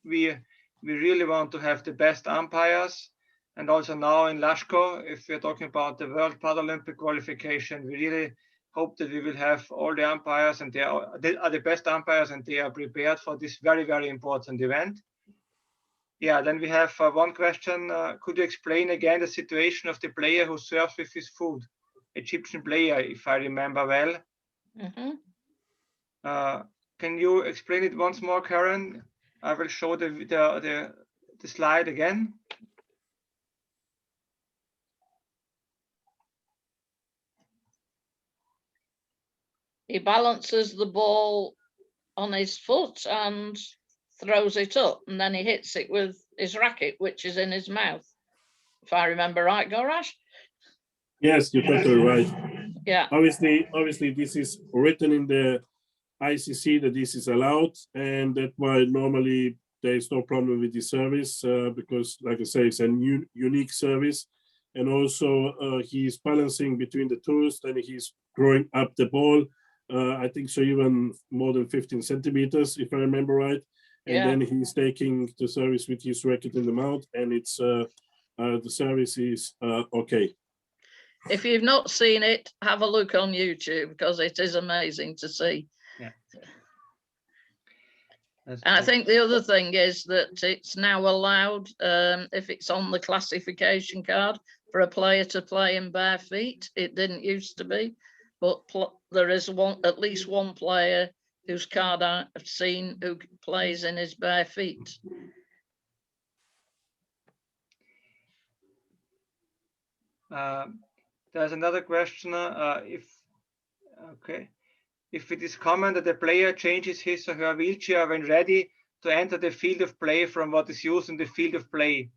we really want to have the best umpires. And also now in Lashko, if we're talking about the World Paralympic qualification, we really hope that we will have all the umpires, and they are the best umpires, and they are prepared for this very, very important event. Yeah, then we have one question. Could you explain again the situation of the player who serves with his foot? Egyptian player, if I remember well. Can you explain it once more, Karen? I will show the slide again. He balances the ball on his foot and throws it up, and then he hits it with his racket, which is in his mouth. If I remember right, Gorash? Yes, you're totally right. Yeah. Obviously, this is written in the ICC that this is allowed, and that's why normally there is no problem with this service because, like I say, it's a unique service, and also he's balancing between the tools, then he's throwing up the ball. I think so, even more than 15 centimeters, if I remember right. And then he's taking the service with his racket in the mouth, and it's the service is okay. If you've not seen it, have a look on YouTube because it is amazing to see. Yeah. And I think the other thing is that it's now allowed, if it's on the classification card, for a player to play in bare feet. It didn't used to be, but there is at least one player whose card I've seen who plays in his bare feet. There's another question. If it is common that a player changes his or her wheelchair when ready to enter the field of play from what is used in the field of play,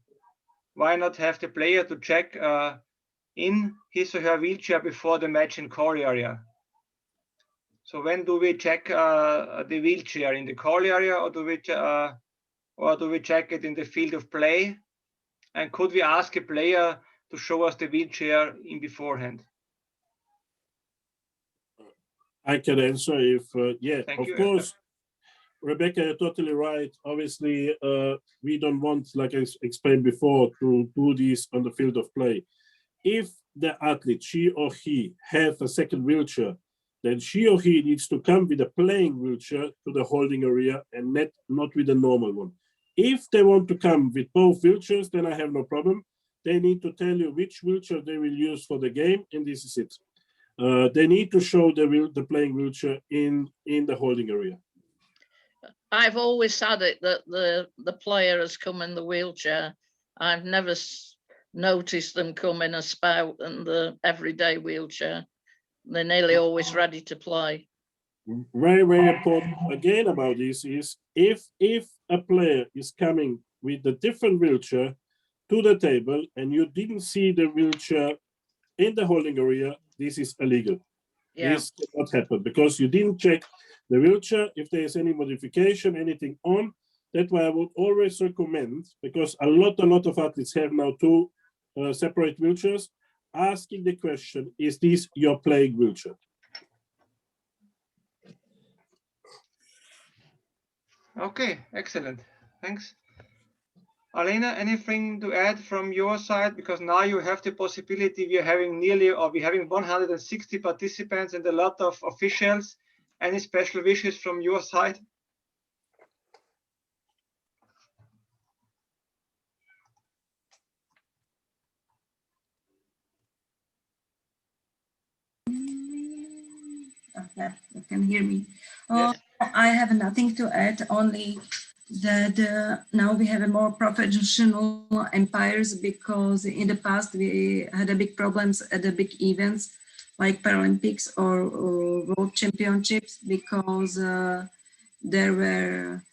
why not have the player to check in his or her wheelchair before the match in call area? So when do we check the wheelchair, in the call area, or do we check it in the field of play? And could we ask a player to show us the wheelchair in beforehand? I can answer if, yeah, Thank of you, course, Rebecca, you're totally right. Obviously, we don't want, like I explained before, to do this on the field of play. If the athlete, she or he, has a second wheelchair, then she or he needs to come with a playing wheelchair to the holding area and not with a normal one. If they want to come with both wheelchairs, then I have no problem. They need to tell you which wheelchair they will use for the game, and this is it. They need to show the playing wheelchair in the holding area. I've always had it that the player has come in the wheelchair. I've never noticed them come in a spout and the everyday wheelchair. They're nearly always ready to play. Very, very important again about this is if a player is coming with a different wheelchair to the table and you didn't see the wheelchair in the holding area, this is illegal. Yeah. This cannot happen because you didn't check the wheelchair, if there is any modification, anything on. That's why I would always recommend, because a lot of athletes have now two separate wheelchairs, asking the question, is this your playing wheelchair? Okay, excellent. Thanks. Alena, anything to add from your side? Because now you have the possibility, we're having 160 participants and a lot of officials. Any special wishes from your side? Okay, you can hear me. Yes. I have nothing to add, only that now we have a more professional umpires, because in the past we had a big problems at the big events like Paralympics or World Championships, because there were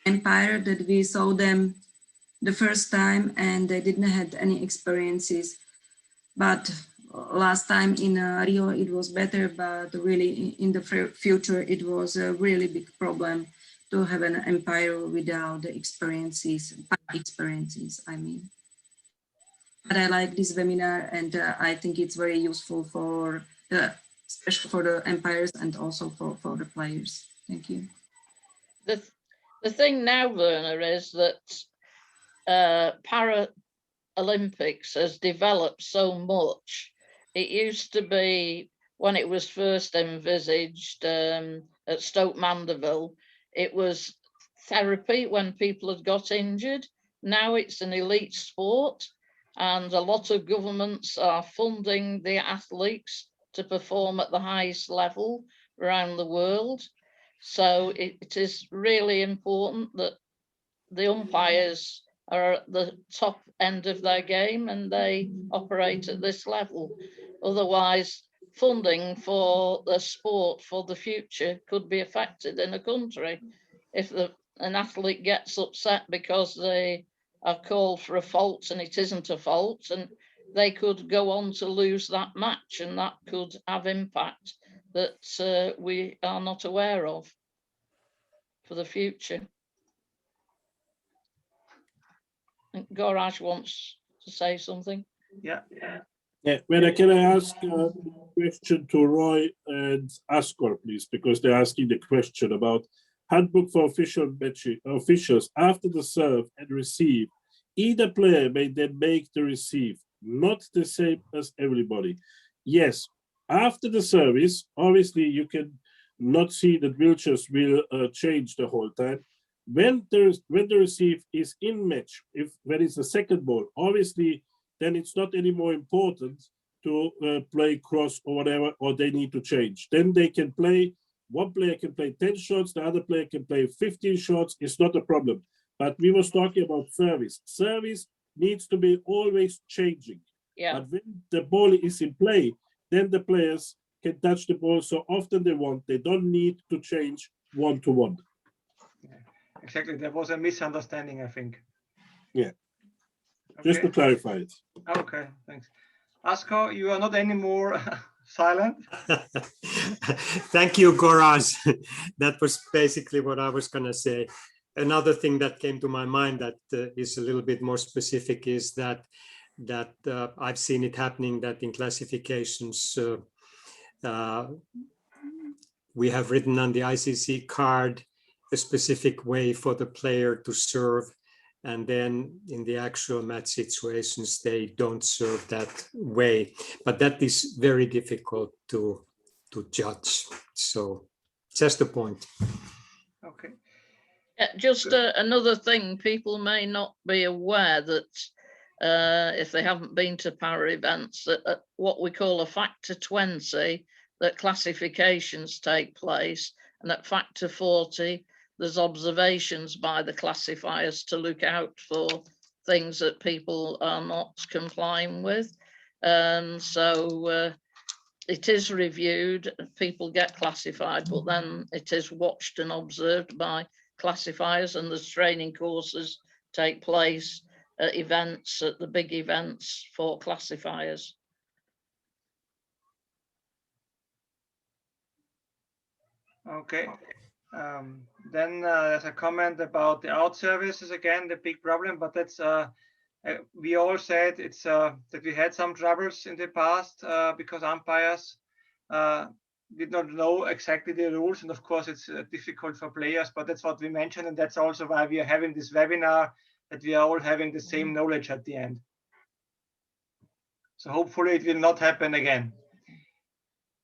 umpires that we saw them the first time and they didn't have any experiences. But last time in Rio it was better, but really in the future it was a really big problem to have an umpire without the experiences, I mean. But I like this webinar, and I think it's very useful for especially for the umpires and also for the players. Thank you. The thing now, Werner, is that Paralympics has developed so much. It used to be, when it was first envisaged at Stoke Mandeville, it was therapy when people had got injured. Now it's an elite sport, and a lot of governments are funding the athletes to perform at the highest level around the world. So it is really important that the umpires are at the top end of their game and they operate at this level. Otherwise, funding for the sport for the future could be affected in a country. If an athlete gets upset because they are called for a fault and it isn't a fault, and they could go on to lose that match, and that could have impact that we are not aware of for the future. Goraj wants to say something. Yeah. When can I ask a question to Roy and Askor, please, because they're asking the question about handbook for officials after the serve and receive. Either player may then make the receive, not the same as everybody. Yes, after the service, obviously you can not see that wheelchairs will change the whole time. When the receive is in match, when it's the second ball, obviously then it's not any more important to play cross or whatever, or they need to change. Then they can play, one player can play 10 shots, the other player can play 15 shots, it's not a problem. But we was talking about service. Service needs to be always changing. Yeah. But when the ball is in play, then the players can touch the ball so often they want. They don't need to change one to one. Exactly, there was a misunderstanding, I think. Yeah. Okay. Just to clarify it. Okay, thanks. Asko, you are not anymore silent. Thank you, Goraj. That was basically what I was going to say. Another thing that came to my mind that is a little bit more specific is that I've seen it happening, that in classifications we have written on the ICC card a specific way for the player to serve, and then in the actual match situations they don't serve that way. But that is very difficult to judge. So just a point. Okay. Just another thing, people may not be aware that if they haven't been to para events, that what we call a factor 20, that classifications take place, and at factor 40 there's observations by the classifiers to look out for things that people are not complying with. So it is reviewed, people get classified, but then it is watched and observed by classifiers, and the training courses take place at events, at the big events for classifiers. Okay. Then there's a comment about the out services, again, the big problem, but that's we all said it's that we had some troubles in the past because umpires did not know exactly the rules, and of course it's difficult for players, but that's what we mentioned, and that's also why we are having this webinar, that we are all having the same knowledge at the end. So hopefully it will not happen again.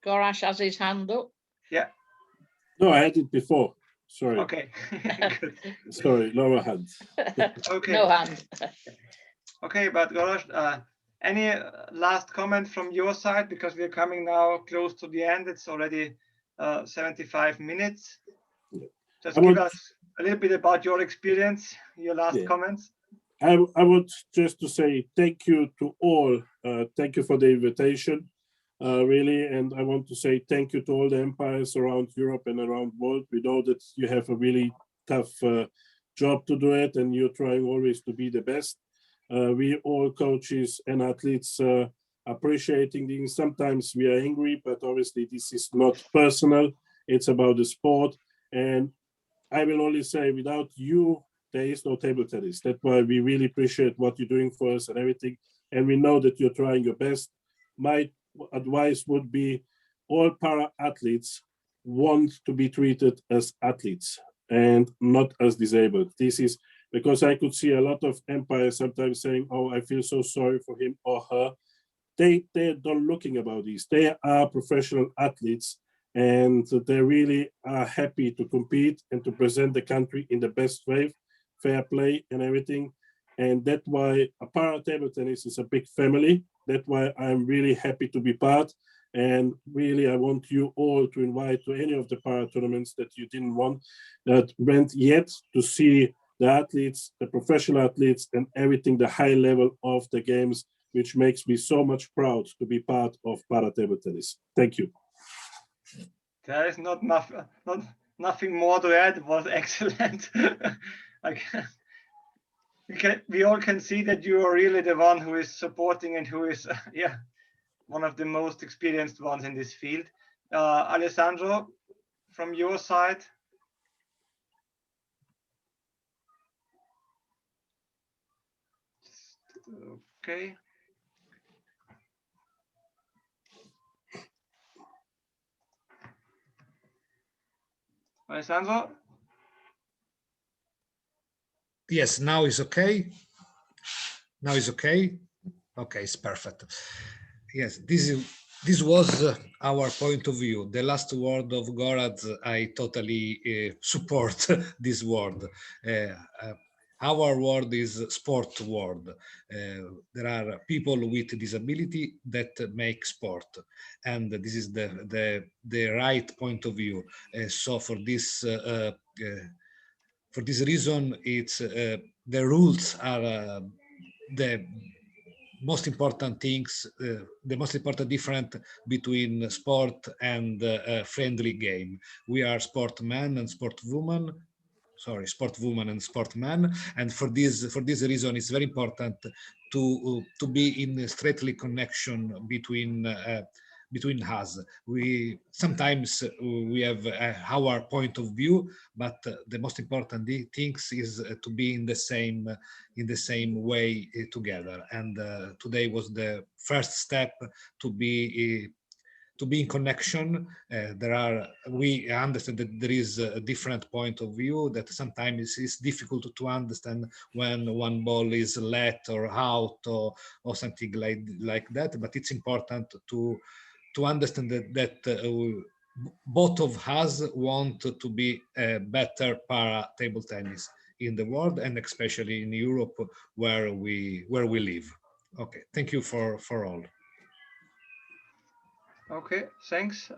Gorash has his hand up. Yeah. No, I had it before. Sorry. Okay. Good. Sorry, lower hand. Okay. No hand. Okay, but Gorosh, any last comment from your side, because we're coming now close to the end. It's already 75 minutes. Just give us a little bit about your experience, your last comments. I would just to say thank you to all. Thank you for the invitation, really. And I want to say thank you to all the empires around Europe and around the world. We know that you have a really tough job to do it, and you're trying always to be the best. We all coaches and athletes appreciating things. Sometimes we are angry, but obviously this is not personal. It's about the sport. And I will only say without you, there is no table tennis. That's why we really appreciate what you're doing for us and everything. And we know that you're trying your best. My advice would be all para athletes want to be treated as athletes and not as disabled. This is because I could see a lot of empires sometimes saying, oh, I feel so sorry for him or her. They're not looking about this. They are professional athletes, and they really are happy to compete and to present the country in the best way, fair play and everything. And that's why a para table tennis is a big family. That's why I'm really happy to be part. And really, I want you all to invite to any of the para tournaments that you didn't want, that went yet, to see the athletes, the professional athletes, and everything, the high level of the games, which makes me so much proud to be part of para table tennis. Thank you. There is nothing more to add. It was excellent. We all can see that you are really the one who is supporting and who is, one of the most experienced ones in this field. Alessandro, from your side. Okay. Alessandro? Yes, now is okay. Now is okay. Okay, it's perfect. Yes, this was our point of view. The last word of Gorazd, I totally support this word. Our word is sport word. There are people with disability that make sport, and this is the right point of view. So for this reason, it's the rules are the most important things, the most important difference between sport and friendly game. We are sportmen and sportwomen. Sorry, sportwoman and sportman, and for this reason, it's very important to be in a straightly connection between us. We sometimes we have our point of view, but the most important things is to be in the same way together. And today was the first step to be in connection. We understand that there is a different point of view, that sometimes it's difficult to understand when one ball is let or out or something like that, but it's important to understand that both of us want to be a better para table tennis in the world, and especially in Europe where we live. Okay, thank you for all. Okay, thanks.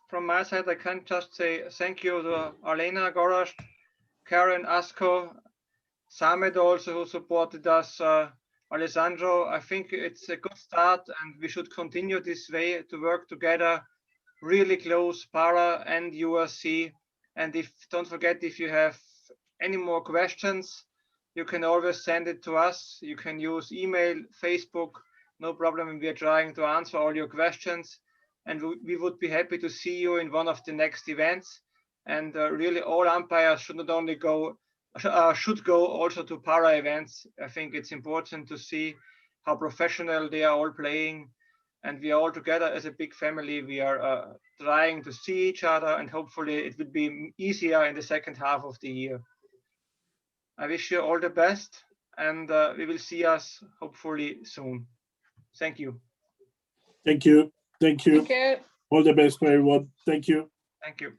From my side, I can just say thank you to Alena, Gorazd, Karen, Asko, Samed also, who supported us, Alessandro. I think it's a good start, and we should continue this way to work together, really close, para and URC. And don't forget, if you have any more questions, you can always send it to us. You can use email, Facebook, no problem. And we are trying to answer all your questions. And we would be happy to see you in one of the next events. And really, all umpires should not only go, should go also to para events. I think it's important to see how professional they are all playing. And we are all together as a big family. We are trying to see each other, and hopefully it will be easier in the second half of the year. I wish you all the best, and we will see us hopefully soon. Thank you. Thank you. Thank you. Thank you. All the best for everyone. Thank you. Thank you.